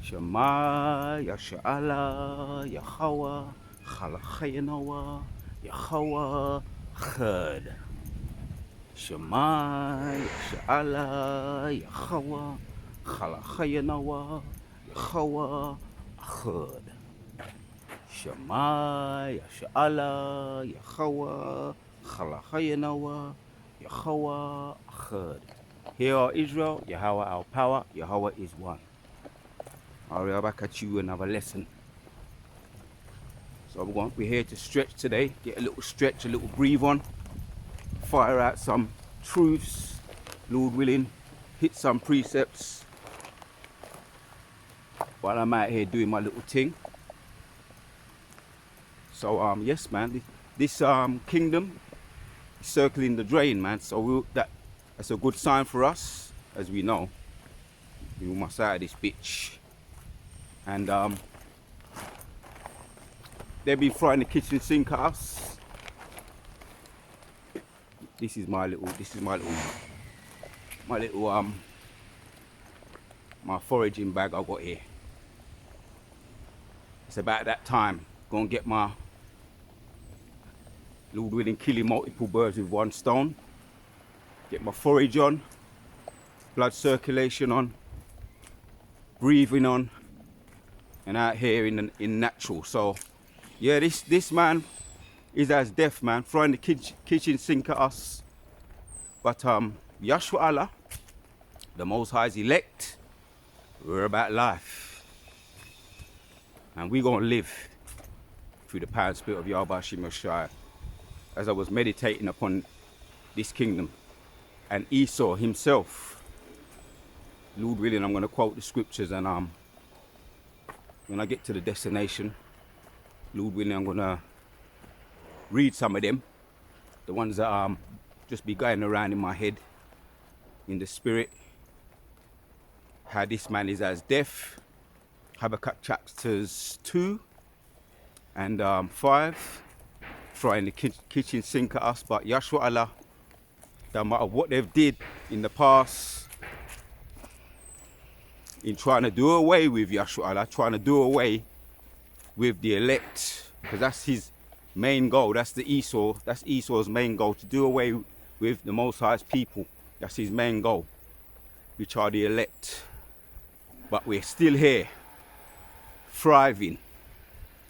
Shema Yasha'Allah Yahweh Chalachayinawa Yahweh Chad. Shema Yasha'Allah Yahweh Chalachayinawa Yahweh Chad. Shema Yasha'Allah Yahweh Chalachayinawa Yahweh Chad. Hear, O Israel, Yahweh our power, Yahweh is one. I'll be back at you another lesson. So we're here to stretch today, get a little stretch, a little breathe on, fire out some truths, Lord willing, hit some precepts while I'm out here doing my little thing. So yes man, this kingdom is circling the drain, man. So that's a good sign for us, as we know. We must out of this bitch. And they've been throwing the kitchen sink at us. This is my foraging bag I got here. It's about that time. Go and get my, Lord willing, killing multiple birds with one stone. Get my forage on, blood circulation on, breathing on, and out here in natural. So yeah, this man is as deaf, man, throwing the kitchen sink at us. But Yahshua Allah, the Most High's elect, we're about life, and we're gonna live through the power and spirit of Yahweh Hashem Messiah. As I was meditating upon this kingdom and Esau himself, Lord willing, I'm gonna quote the scriptures, and when I get to the destination, Lord willing, I'm gonna read some of them, the ones that just be going around in my head, in the spirit. How this man is as deaf. Habakkuk chapters 2 and 5, throwing the kitchen sink at us. But Yahshua Allah, no matter what they've did in the past, in trying to do away with Yahshua Allah, trying to do away with the elect, because that's his main goal. That's Esau's main goal, to do away with the Most High's people. That's his main goal, which are the elect. But we're still here, thriving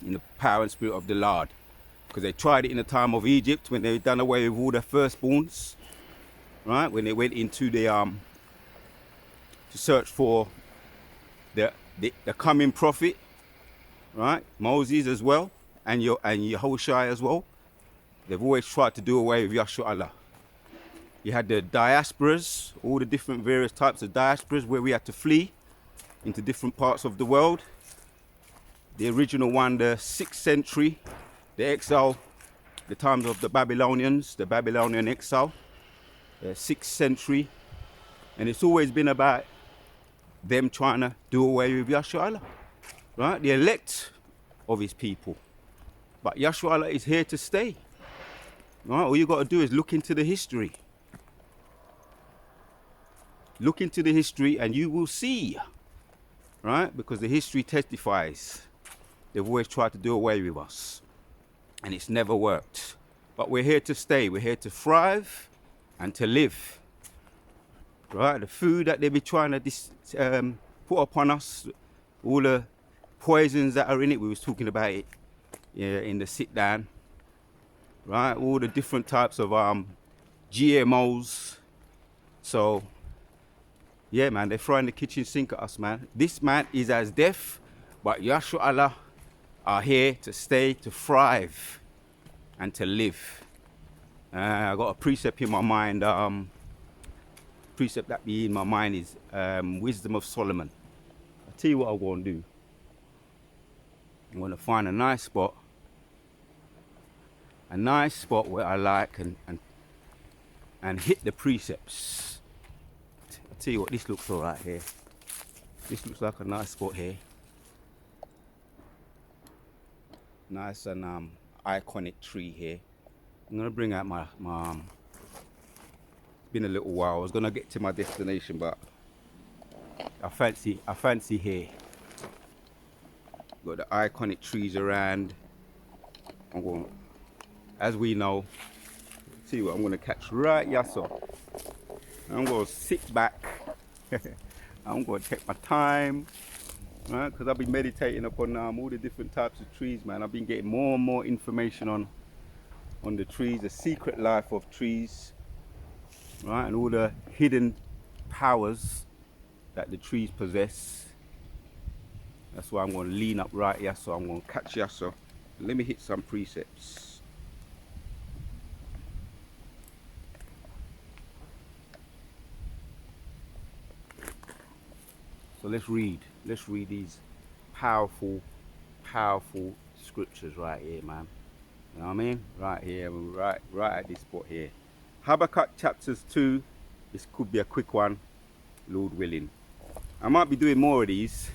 in the power and spirit of the Lord, because they tried it in the time of Egypt when they done away with all their firstborns, right? When they went into the to search for the coming prophet, right? Moses as well, and Yahushua as well. They've always tried to do away with Yahshua Allah. You had the diasporas, all the different various types of diasporas where we had to flee into different parts of the world. The original one, the 6th century, the exile, the times of the Babylonians, the Babylonian exile, the 6th century. And it's always been about them trying to do away with Yahshua Allah, right? The elect of his people. But Yahshua Allah is here to stay, right? All you got to do is look into the history. Look into the history and you will see, right? Because the history testifies. They've always tried to do away with us, and it's never worked. But we're here to stay. We're here to thrive and to live, right? The food that they be trying to put upon us, all the poisons that are in it, we was talking about it in the sit down, right? All the different types of GMOs. So yeah, man, they're throwing the kitchen sink at us, man. This man is as deaf, but Yahshua Allah are here to stay, to thrive, and to live. I got a precept in my mind. Precept that be in my mind is Wisdom of Solomon. I'll tell you what I'm going to do. I'm going to find a nice spot where I like, and hit the precepts. I'll tell you what, this looks all right here. This looks like a nice spot here. Nice and iconic tree here. I'm gonna bring out my it's been a little while. I was gonna get to my destination, but I fancy here. got the iconic trees around. I'm going, as we know, see what I'm going to catch right here, so I'm going to sit back. I'm going to take my time, right? Because I've been meditating upon all the different types of trees, man. I've been getting more and more information on the trees, the secret life of trees, right? And all the hidden powers that the trees possess. That's why I'm going to lean up right here, so I'm going to catch here, so let me hit some precepts. So let's read these powerful scriptures right here, man. You know what I mean? Right here, right at this spot here. Habakkuk chapters 2. This could be a quick one, Lord willing. I might be doing more of these.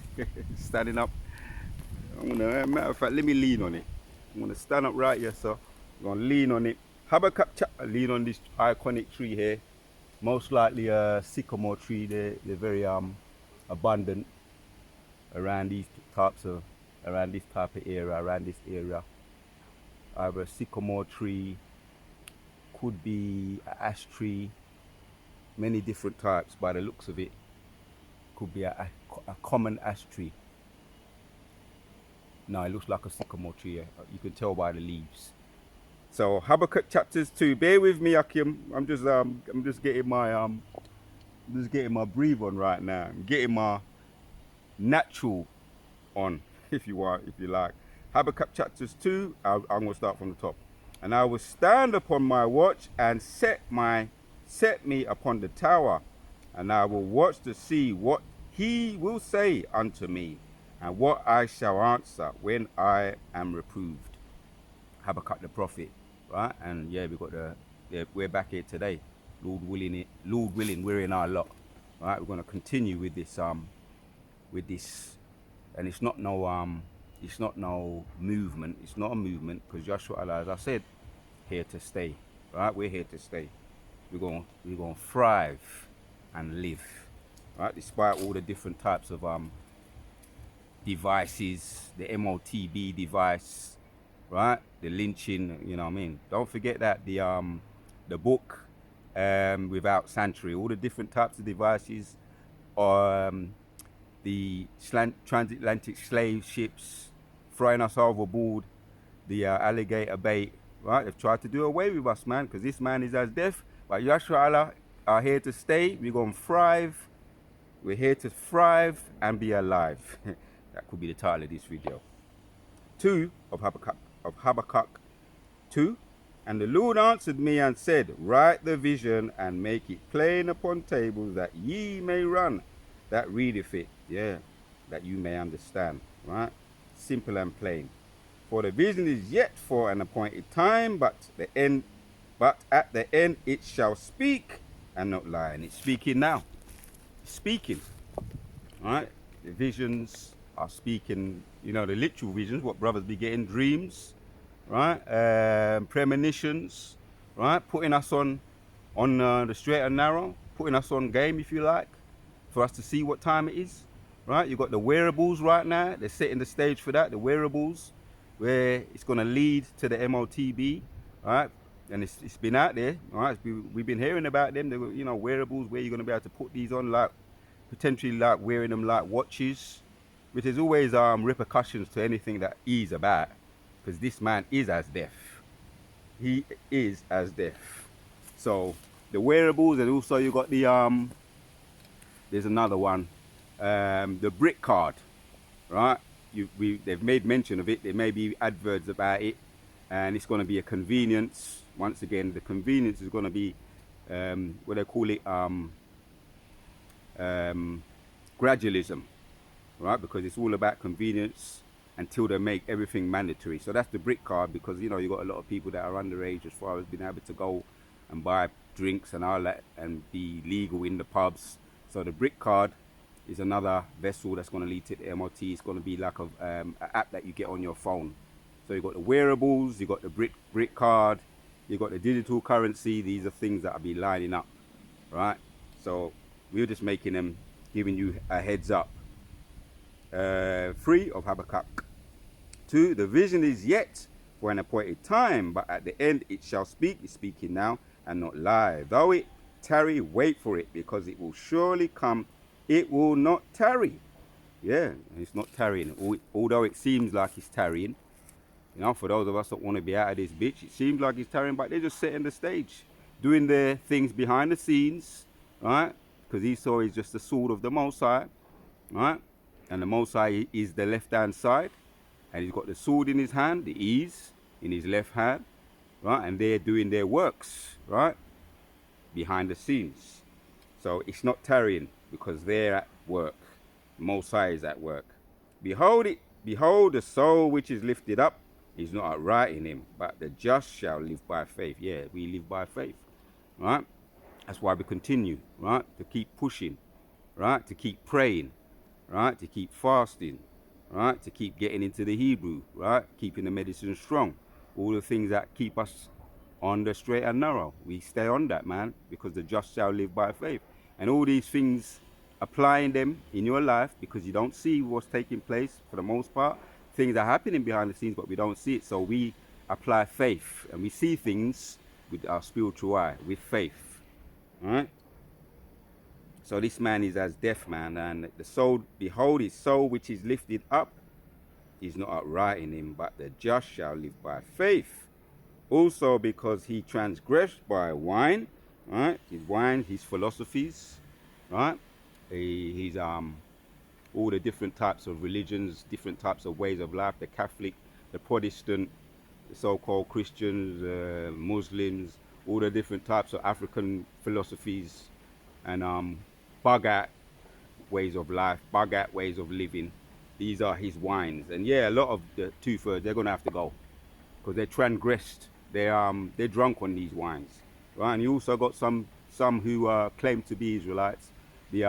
Standing up. Matter of fact, let me lean on it. I'm gonna stand up right here, so I'm gonna lean on it. Habakkuk chapter, lean on this iconic tree here. Most likely a sycamore tree. They're very abundant around these types of around this area. Either a sycamore tree, could be an ash tree, many different types by the looks of it. Could be a common ash tree. No, it looks like a sycamore tree. You can tell by the leaves. So Habakkuk chapters 2. Bear with me, Akim. I'm just getting my breathe on right now. I'm getting my natural on, if you like. Habakkuk chapters 2. I'm going to start from the top. And I will stand upon my watch and set me upon the tower, and I will watch to see what he will say unto me, and what I shall answer when I am reproved. Habakkuk the prophet, right? And yeah, we're back here today. Lord willing, we're in our lot. Right? We're going to continue with this, and it's not no movement. It's not a movement, because Joshua, as I said, here to stay. Right? We're here to stay. We're going to thrive and live. Right? Despite all the different types of devices, the MOTB device, right? The lynching, you know what I mean? Don't forget that the book Without Sanctuary, all the different types of devices, the transatlantic slave ships throwing us overboard, the alligator bait, right? They've tried to do away with us, man, because this man is as deaf. But Yahshua Allah are here to stay. We're going to thrive. We're here to thrive and be alive. That could be the title of this video. 2 of Habakkuk 2. And the Lord answered me and said, write the vision and make it plain upon tables, that ye may run that readeth it. Yeah, that you may understand. Right? Simple and plain. For the vision is yet for an appointed time, but at the end it shall speak and not lie. And it's speaking now. It's speaking. Right? The visions are speaking, you know, the literal visions, what brothers be getting, dreams, right? Premonitions, right? Putting us on the straight and narrow, putting us on game, if you like, for us to see what time it is, right? You've got the wearables right now. They're setting the stage for that, the wearables, where it's going to lead to the MOTB, right? And it's been out there, right? We've been hearing about them, you know, wearables where you're going to be able to put these on, like potentially like wearing them like watches, which is always repercussions to anything that he's about, because this man is as deaf. He is as deaf. So the wearables, and also you got the there's another one, the brick card, right? They've made mention of it. There may be adverts about it, and it's going to be a convenience. Once again, the convenience is going to be what they call it, gradualism, right? Because it's all about convenience until they make everything mandatory. So that's the brick card, because you know you got a lot of people that are underage as far as being able to go and buy drinks and all that and be legal in the pubs. So the brick card is another vessel that's going to lead to the MOT. It's going to be like an app that you get on your phone. So you got the wearables, you got the brick card, you got the digital currency. These are things that will be lining up, right? So we're just making them, giving you a heads up. 3 of Habakkuk 2, the vision is yet for an appointed time, but at the end it shall speak, it's speaking now, and not lie. Though it tarry, wait for it, because it will surely come, it will not tarry. Yeah, it's not tarrying, although it seems like it's tarrying. You know, for those of us that want to be out of this bitch, it seems like it's tarrying, but they're just setting the stage, doing their things behind the scenes, right? Because Esau is just the sword of the Most High, right? And the Most High is the left-hand side, and he's got the sword in his hand, the ease in his left hand, right? And they're doing their works, right? Behind the scenes. So it's not tarrying, because they're at work. The Most High is at work. Behold it, behold the soul which is lifted up is not upright in him, but the just shall live by faith. Yeah, we live by faith, right? That's why we continue, right? To keep pushing, right? To keep praying, right? To keep fasting, right? To keep getting into the Hebrew, right? Keeping the medicine strong. All the things that keep us on the straight and narrow. We stay on that, man, because the just shall live by faith. And all these things, applying them in your life, because you don't see what's taking place for the most part. Things are happening behind the scenes, but we don't see it. So we apply faith, and we see things with our spiritual eye, with faith. All right? So this man is as deaf, man, and the soul, behold, his soul which is lifted up is not upright in him, but the just shall live by faith. Also because he transgressed by wine, right? His wine, his philosophies, right? He's all the different types of religions, different types of ways of life, the Catholic, the Protestant, the so-called Christians, Muslims, all the different types of African philosophies, and bug out ways of life, bug out ways of living. These are his wines. And yeah, a lot of the 2/3, they're going to have to go, because they're transgressed. They're drunk on these wines, right? And you also got some who claim to be Israelites, the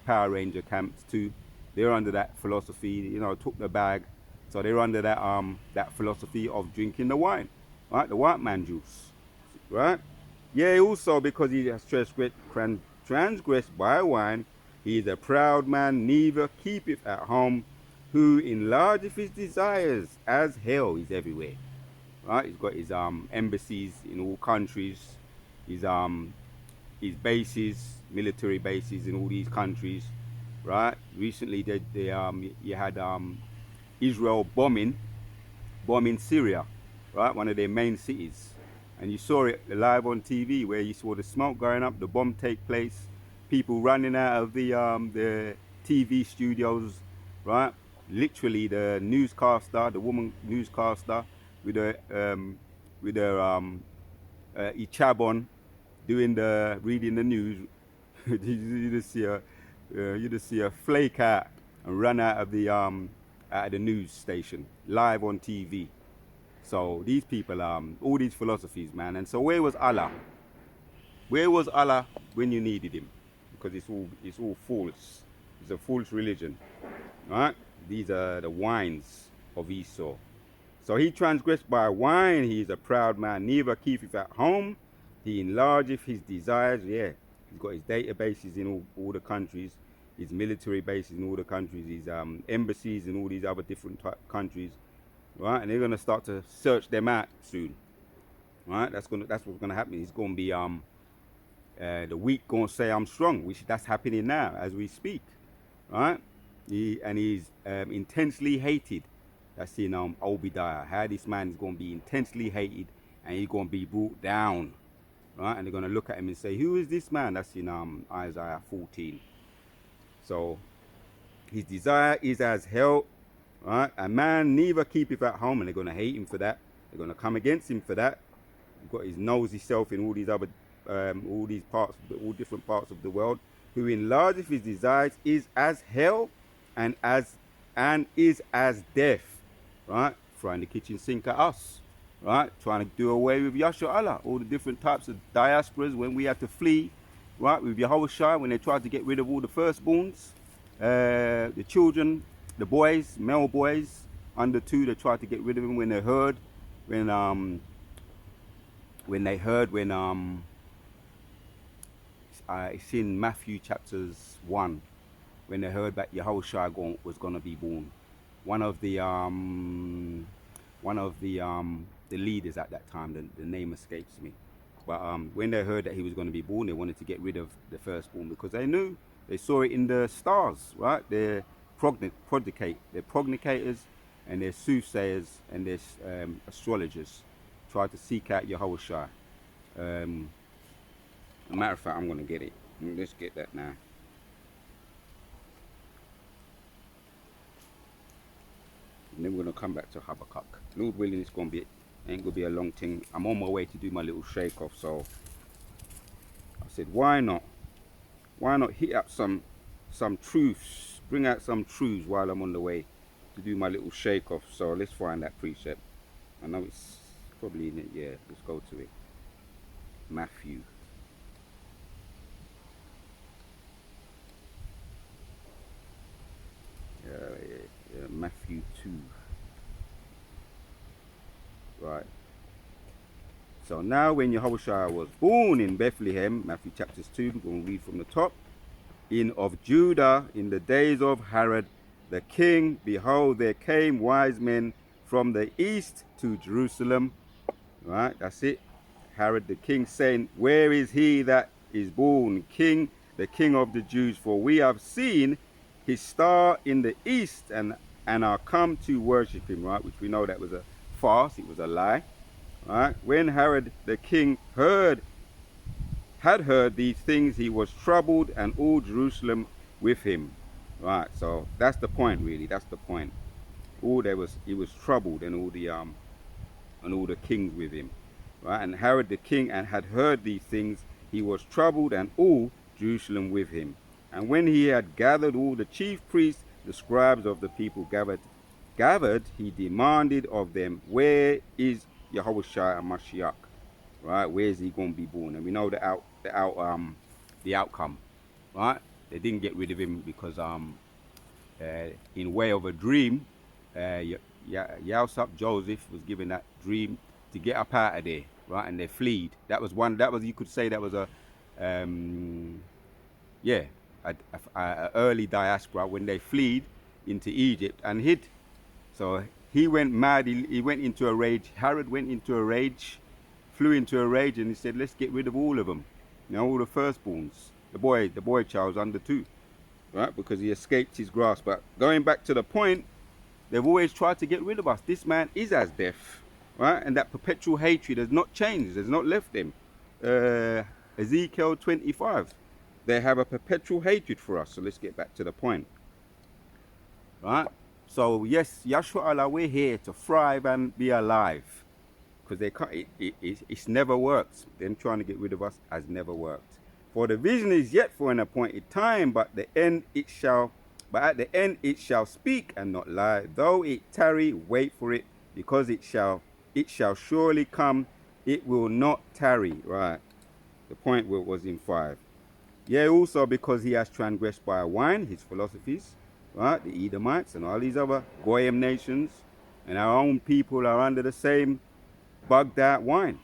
Power Ranger camps too. They're under that philosophy, you know, took the bag. So they're under that philosophy of drinking the wine, right? The white man juice, right? Yeah, also because he has transgressed by wine, he is a proud man, neither keepeth at home, who enlargeth his desires as hell. He's everywhere, right? He's got his embassies in all countries, his bases, military bases in all these countries, right? Recently, you had Israel bombing Syria, right? One of their main cities, and you saw it live on TV, where you saw the smoke going up, the bomb take place, people running out of the TV studios, right? Literally, the newscaster, the woman newscaster, with her hijab on, reading the news. you just see a flake out and run out of the news station live on TV. So these people, all these philosophies, man. And so where was Allah? Where was Allah when you needed him? Because it's all false. It's a false religion, right? These are the wines of Esau. So he transgressed by wine. He is a proud man, neither keepeth at home. He enlargeth his desires. Yeah, he's got his databases in all the countries, his military bases in all the countries, his embassies in all these other different countries, right? And they're gonna start to search them out soon, right? That's what's gonna happen. He's gonna be the weak gonna say I'm strong, which that's happening now as we speak, right? He's intensely hated. That's in Obadiah. How this man is gonna be intensely hated, and he's gonna be brought down. Right? And they're going to look at him and say, who is this man? That's in Isaiah 14. So his desire is as hell, right? A man neither keepeth at home, and they're going to hate him for that. They're going to come against him for that. He's got his nosy self in all these other, all different parts of the world. Who enlargeth his desires is as hell, and is as death, right? Throwing the kitchen sink at us. Right, trying to do away with Yashua Allah, all the different types of diasporas when we had to flee, right, with Yahushua, when they tried to get rid of all the firstborns, the children, the boys, male boys, under 2, they tried to get rid of them when it's in Matthew chapters 1, when they heard that Yahushua was going to be born. one of the the leaders at that time. The name escapes me. But when they heard that he was going to be born, they wanted to get rid of the firstborn because they knew, they saw it in the stars, right? They're prognicators, and they're soothsayers, and they're astrologers. Try to seek out Yahushua. As a matter of fact, I'm going to get it. Let's get that now. And then we're going to come back to Habakkuk. Lord willing, it's going to be, ain't going to be a long thing. I'm on my way to do my little shake off, so I said, why not? Why not hit up some truths, bring out some truths while I'm on the way to do my little shake off. So let's find that precept. I know it's probably in it, yeah, let's go to it. Matthew. Matthew 2. Right. So now when Yahushua was born in Bethlehem, Matthew chapters 2, we're going to read from the top. In of Judah, in the days of Herod the king, behold, there came wise men from the east to Jerusalem. Right, that's it. Herod the king saying, where is he that is born king, the king of the Jews? For we have seen his star in the east and are come to worship him. Right, which we know that was a farce, it was a lie. Right, when Herod the king had heard these things, he was troubled, and all Jerusalem with him. Right, so that's the point, really. That's the point. He was troubled, and all the kings with him. Right, and Herod the king had heard these things, he was troubled, and all Jerusalem with him. And when he had gathered all the chief priests, the scribes of the people gathered, he demanded of them, where is Yahushua Mashiach? Right, where is he going to be born? And we know the outcome. Right, they didn't get rid of him because in way of a dream, Yosef, Joseph, was given that dream to get up out of there. Right, and they fled. That was you could say that was a early diaspora when they fled into Egypt and hid. So he went mad. He went into a rage. Herod went into a rage, flew into a rage, and he said, let's get rid of all of them. You know, all the firstborns. The boy child was under 2, right? Because he escaped his grasp. But going back to the point, they've always tried to get rid of us. This man is as deaf, right? And that perpetual hatred has not changed, has not left them. Ezekiel 25. They have a perpetual hatred for us. So let's get back to the point, right? So yes, Yahshua Allah, we're here to thrive and be alive. Because they can't, it's never worked. Them trying to get rid of us has never worked. For the vision is yet for an appointed time, but at the end it shall speak and not lie. Though it tarry, wait for it, because it shall surely come. It will not tarry. Right. The point was in 5. Yea, also because he has transgressed by wine, his philosophies, right? The Edomites and all these other Goyim nations, and our own people are under the same bugged out wine,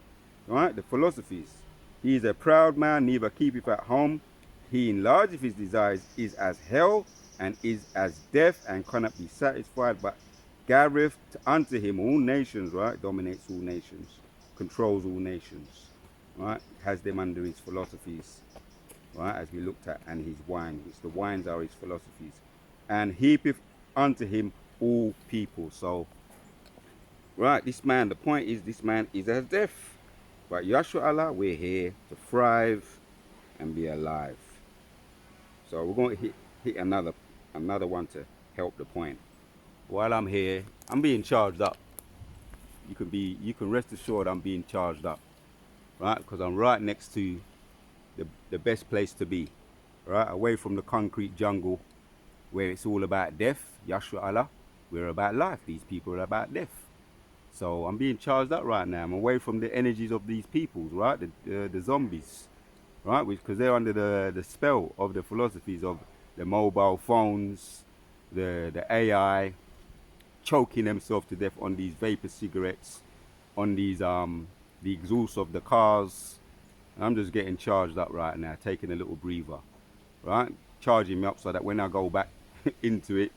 right? The philosophies. He is a proud man, neither keepeth at home. He enlargeth his desires, is as hell, and is as death, and cannot be satisfied, but gathereth unto him all nations, right? Dominates all nations, controls all nations, right? Has them under his philosophies, right? As we looked at, and his wine, which the wines are his philosophies, and heapeth unto him all people. So, right, this man, the point is, this man is as deaf. But Yahshua Allah, we're here to thrive and be alive. So we're going to hit another one to help the point. While I'm here, I'm being charged up. You can rest assured I'm being charged up, right? Because I'm right next to the best place to be, right? Away from the concrete jungle where it's all about death. Yahshua Allah, we're about life. These people are about death. So I'm being charged up right now. I'm away from the energies of these peoples, right? The zombies, right? Because they're under the spell of the philosophies of the mobile phones, the AI, choking themselves to death on these vapor cigarettes, on these the exhaust of the cars. I'm just getting charged up right now, taking a little breather, right? Charging me up so that when I go back into it,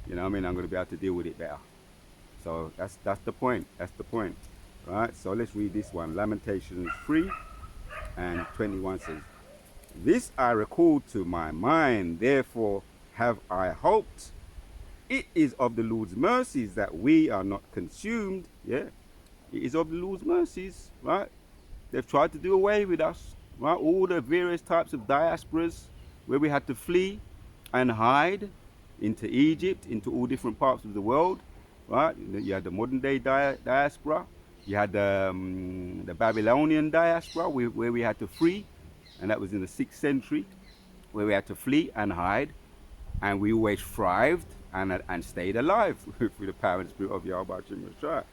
You know what I mean? I'm going to be able to deal with it better. So that's the point. That's the point. Right? So let's read this one. Lamentations 3 and 21 says, "This I recall to my mind, therefore have I hoped. It is of the Lord's mercies that we are not consumed." Yeah, it is of the Lord's mercies, right? They've tried to do away with us, right? All the various types of diasporas where we had to flee and hide into Egypt, into all different parts of the world, right? You had the modern day diaspora. You had the Babylonian diaspora where we had to flee, and that was in the 6th century, where we had to flee and hide, and we always thrived and stayed alive through the power and spirit of Yahweh Hashem Yeshua.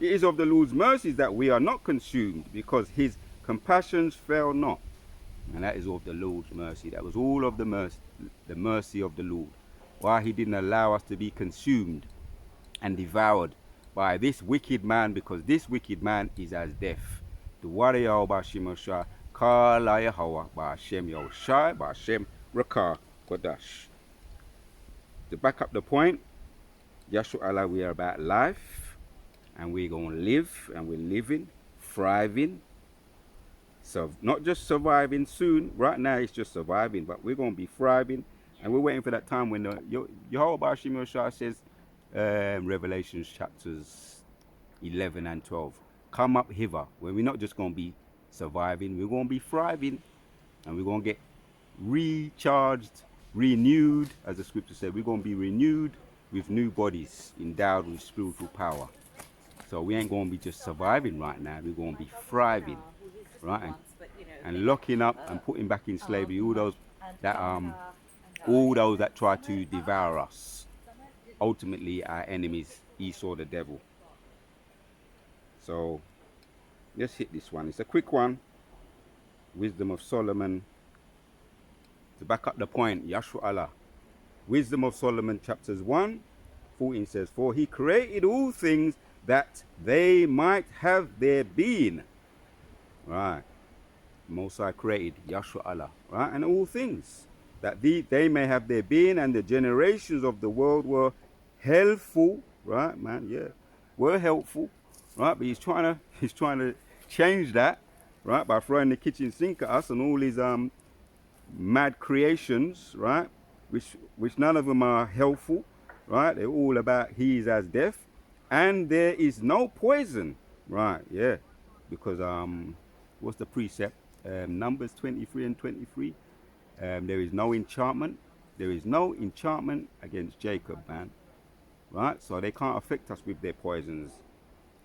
It is of the Lord's mercies that we are not consumed, because his compassions fail not. And that is of the Lord's mercy. That was all of the mercy of the Lord. Why he didn't allow us to be consumed and devoured by this wicked man, because this wicked man is as death. The warrior Ba'ashem Yeshua, Kala Yahawa, Ba'ashem Yahushai, Ba'ashem Rakah Kodash. To back up the point, Yahshua Allah, we are about life, and we're going to live, and we're living, thriving. So not just surviving soon. Right now it's just surviving, but we're going to be thriving, and we're waiting for that time when Yahweh Ba'ashem Yeshua says, Revelations chapters 11 and 12, come up hither, when we're not just going to be surviving, we're going to be thriving, and we're going to get recharged, renewed, as the scripture said. We're going to be renewed with new bodies, endowed with spiritual power. So we ain't going to be just surviving right now, we're going to be thriving, right? And locking up and putting back in slavery all those that try to devour us. Ultimately our enemies, Esau the devil. So let's hit this one. It's a quick one. Wisdom of Solomon. To back up the point, Yahshua Allah. Wisdom of Solomon chapters 1:14 says, "For he created all things that they might have their being." Right. Most High created Yahshua Allah, right? And all things that they may have their being, and the generations of the world were helpful, right, man? Yeah, were helpful, right? But he's trying to change that, right, by throwing the kitchen sink at us and all his mad creations, right? Which none of them are helpful, right? They're all about he is as death, and there is no poison, right? Yeah, because what's the precept? Numbers 23 and 23. There is no enchantment. There is no enchantment against Jacob, man. Right? So they can't affect us with their poisons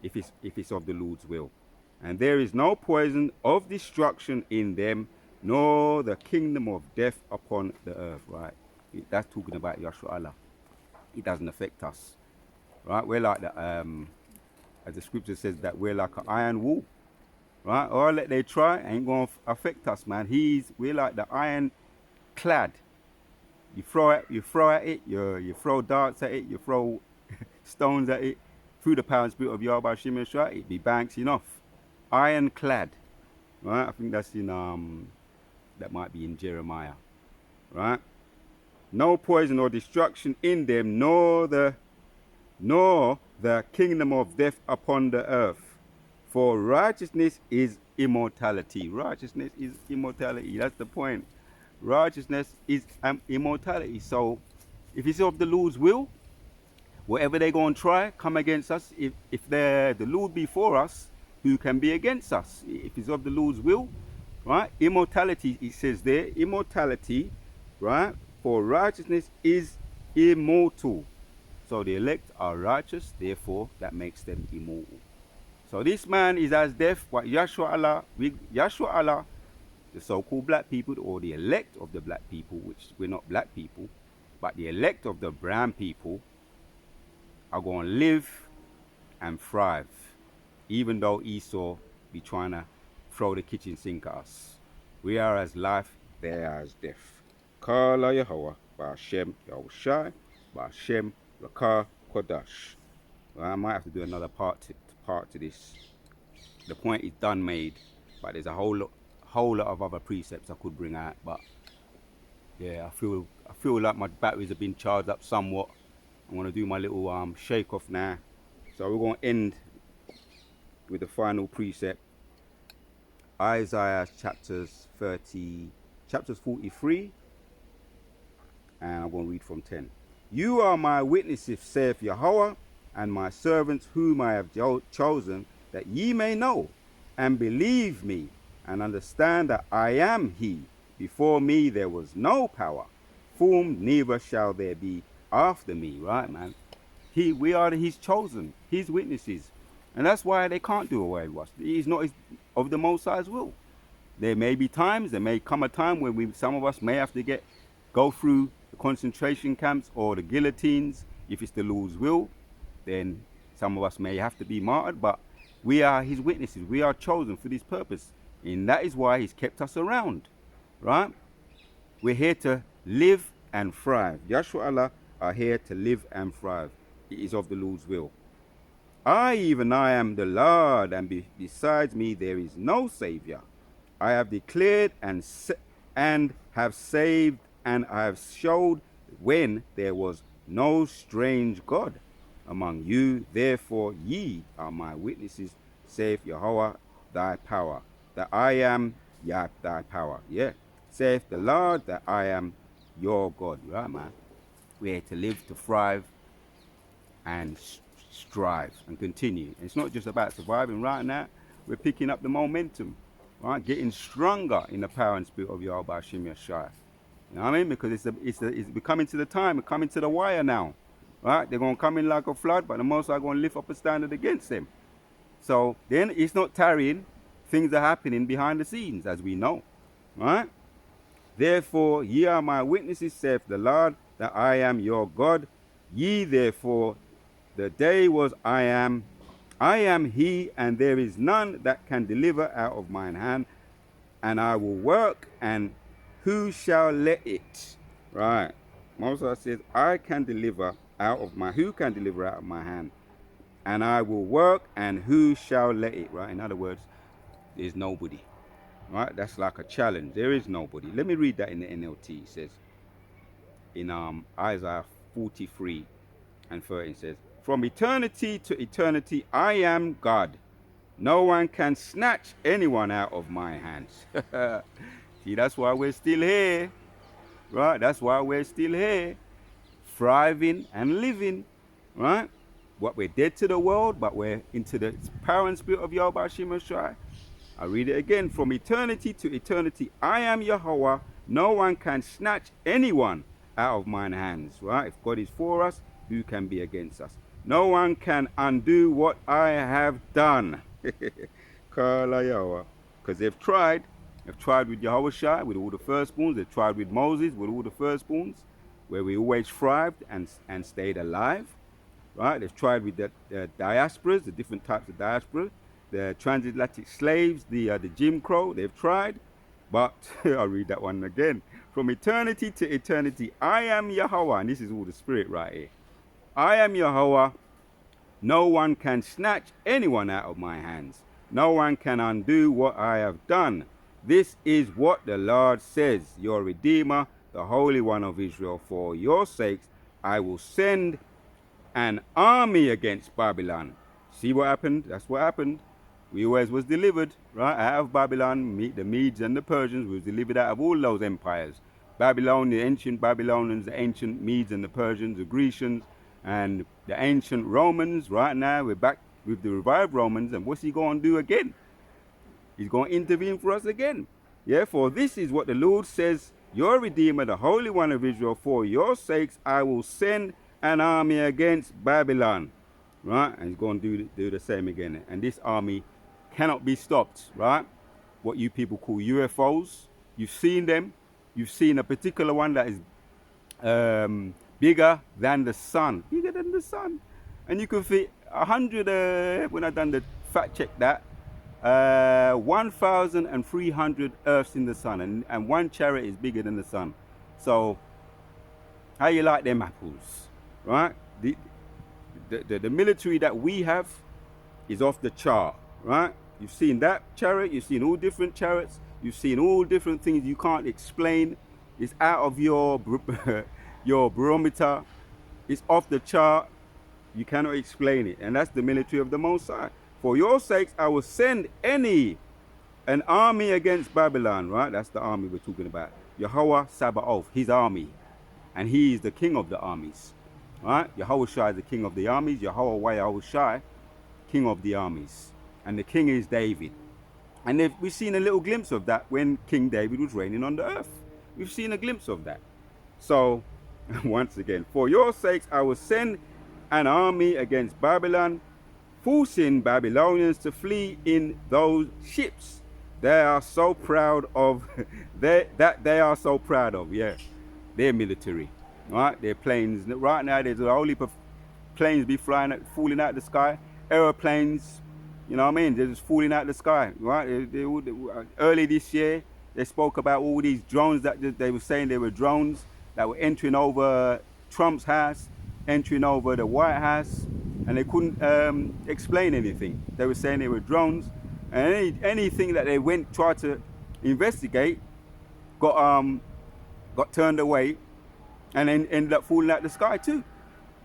if it's of the Lord's will. And there is no poison of destruction in them, nor the kingdom of death upon the earth. Right? That's talking about Yahshua Allah. It doesn't affect us. Right? We're like the as the scripture says, that we're like an iron wall. Right? Or let they try, ain't gonna affect us, man. We're like the iron clad. You throw at it, you throw darts at it, you throw stones at it, through the power and spirit of Yahweh Hashem Yeshua, it be bouncing off. Iron clad. Right? I think that's in that might be in Jeremiah. Right? No poison or destruction in them, nor the kingdom of death upon the earth. For righteousness is immortality. Righteousness is immortality. That's the point. Righteousness is immortality. So if it's of the Lord's will, whatever they're going to try, come against us, if the Lord be for us, who can be against us? If it's of the Lord's will, right? Immortality, it says there, immortality, right? For righteousness is immortal. So the elect are righteous, therefore that makes them immortal. So this man is as deaf, but Yahshua Allah, the so-called black people, or the elect of the black people, which we're not black people, but the elect of the brown people, are going to live and thrive, even though Esau be trying to throw the kitchen sink at us. We are as life, they are as death. Kala Yahweh, Ba'ashem Yahushai, Ba'ashem Rakah Kodash. Well, I might have to do another part to this. The point is done made, but there's a whole lot of other precepts I could bring out. But yeah, I feel like my batteries have been charged up somewhat. I'm going to do my little shake off now. So we're going to end with the final precept. Isaiah chapters 43, and I'm going to read from 10. You are my witnesses, saith Yahweh, and my servants whom I have chosen, that ye may know and believe me, and understand that I am he. Before me there was no power formed, neither shall there be after me. Right, man? We are his chosen, his witnesses. And that's why they can't do away with us. He's not of the Most High's will. There may be times, there may come a time where some of us may have to go through the concentration camps or the guillotines. If it's the Lord's will, then some of us may have to be martyred, but we are his witnesses. We are chosen for this purpose. And that is why he's kept us around, right? We're here to live and thrive. Yahshua Allah are here to live and thrive. It is of the Lord's will. I am the Lord, and besides me there is no Savior. I have declared and have saved, and I have showed when there was no strange God among you. Therefore ye are my witnesses, saith Yahweh thy power, that I am thy power. Yeah, saith the Lord, that I am your God. Right, man? We're here to live, to thrive, and strive and continue. It's not just about surviving right now. We're picking up the momentum, right? Getting stronger in the power and spirit of Yahweh Hashem Yeshua. You know what I mean? Because we're coming to the time, we're coming to the wire now, right? They're going to come in like a flood, but the Most High going to lift up a standard against them. So then it's not tarrying. Things are happening behind the scenes, as we know, right? Therefore, ye are my witnesses, saith the Lord, that I am your God. Ye therefore, the day was I am he, and there is none that can deliver out of mine hand, and I will work, and who shall let it? Right. Moses says, who can deliver out of my hand? And I will work, and who shall let it? Right. In other words, there's nobody. Right. That's like a challenge. There is nobody. Let me read that in the NLT. It says in Isaiah 43 and 13 says, from eternity to eternity, I am God. No one can snatch anyone out of my hands. See, that's why we're still here. Right? That's why we're still here. Thriving and living. Right? What, we're dead to the world, but we're into the power and spirit of Yahweh Hashem Yeshua. I read it again. From eternity to eternity, I am Yahweh. No one can snatch anyone out of mine hands. Right? If God is for us, who can be against us? No one can undo what I have done. Because they've tried. They've tried with Yahushua, with all the firstborns. They've tried with Moses, with all the firstborns, where we always thrived and stayed alive. Right? They've tried with the diasporas, the different types of diaspora, the transatlantic slaves, the Jim Crow. They've tried. But I'll read that one again. From eternity to eternity, I am Yahweh. And this is all the spirit right here. I am Yahweh. No one can snatch anyone out of my hands. No one can undo what I have done. This is what the Lord says, your Redeemer, the Holy One of Israel. For your sakes, I will send an army against Babylon. See what happened? That's what happened. We always was delivered, right, out of Babylon. The Medes and the Persians was delivered out of all those empires. Babylon, the ancient Babylonians, the ancient Medes and the Persians, the Grecians, and the ancient Romans. Right now we're back with the revived Romans, and what's he going to do again? He's going to intervene for us again. Yeah, for this is what the Lord says, your Redeemer, the Holy One of Israel. For your sakes I will send an army against Babylon. Right? And he's going to do the same again. And this army cannot be stopped. Right? What you people call UFOs. You've seen them. You've seen a particular one that is bigger than the sun. Bigger than the sun. And you can fit 100, when I done the fact check that, 1,300 Earths in the sun. And one chariot is bigger than the sun. So, how you like them apples? Right? The military that we have is off the chart. Right? You've seen that chariot. You've seen all different chariots. You've seen all different things you can't explain. It's out of your barometer. It's off the chart. You cannot explain it. And that's the military of the Most High. For your sakes, I will send an army against Babylon, right? That's the army we're talking about. Yahweh Sabaoth, his army. And he is the king of the armies, right? Yahushua is the king of the armies. Yahweh Yahushua, king of the armies. And the king is David. And we've seen a little glimpse of that when King David was reigning on the earth. We've seen a glimpse of that. So, once again, for your sakes, I will send an army against Babylon, forcing Babylonians to flee in those ships they are so proud of, that they are so proud of, yeah. Their military, right? Their planes. Right now, there's only planes be falling out the sky. Aeroplanes, you know what I mean? They're just falling out the sky, right? Early this year, they spoke about all these drones that they were saying they were drones that were entering over Trump's house, entering over the White House, and they couldn't explain anything. They were saying they were drones, and anything that they tried to investigate got turned away, and then ended up falling out the sky too.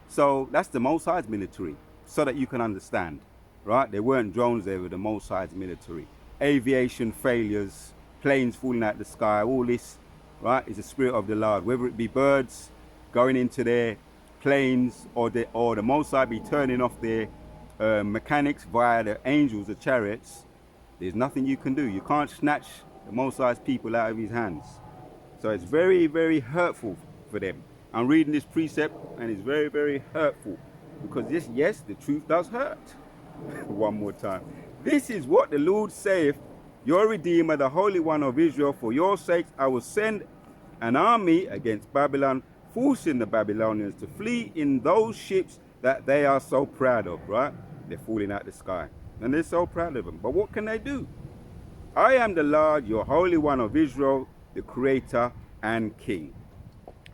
So that's the Most High's military, so that you can understand, right? They weren't drones, they were the Most High's military. Aviation failures, planes falling out the sky, all this, right, is the spirit of the Lord. Whether it be birds going into their planes, or the Most High be turning off their mechanics via the angels, the chariots, there's nothing you can do. You can't snatch the Most High's people out of his hands. So it's very, very hurtful for them. I'm reading this precept, and it's very, very hurtful, because this, yes, the truth does hurt. One more time. This is what the Lord saith, your Redeemer, the Holy One of Israel. For your sakes I will send an army against Babylon, forcing the Babylonians to flee in those ships that they are so proud of, right? They're falling out the sky, and they're so proud of them. But what can they do? I am the Lord, your Holy One of Israel, the Creator and King.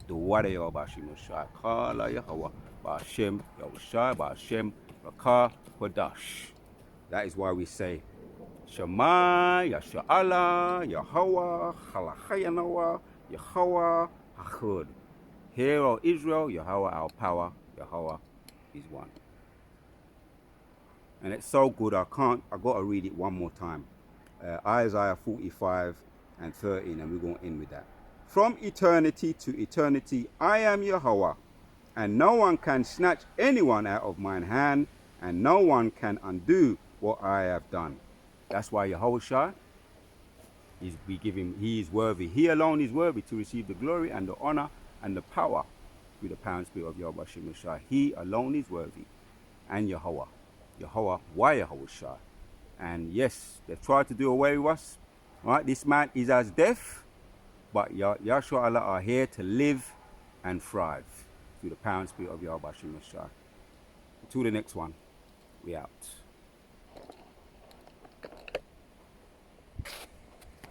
The warrior Bashim Shai Kala Yahweh Bashem Yahushai Bashem Rakah Kodash. That is why we say Shema Yasha'Allah Yahweh Chalachayanawa Yahweh Hachud. Hear, O Israel, Yahweh our power, Yahweh is one. And it's so good, I got to read it one more time. Isaiah 45 and 13, and we're going to end with that. From eternity to eternity, I am Yahweh, and no one can snatch anyone out of mine hand, and no one can undo what I have done. That's why Yahushua, he is worthy. He alone is worthy to receive the glory and the honor and the power through the power and spirit of Yahweh Shemashah. He alone is worthy. And Yahweh. Why Yahushua? And yes, they've tried to do away with us. Right? This man is as deaf, but Yahshua Allah are here to live and thrive through the power and spirit of Yahweh Shemashah. Until the next one, we out.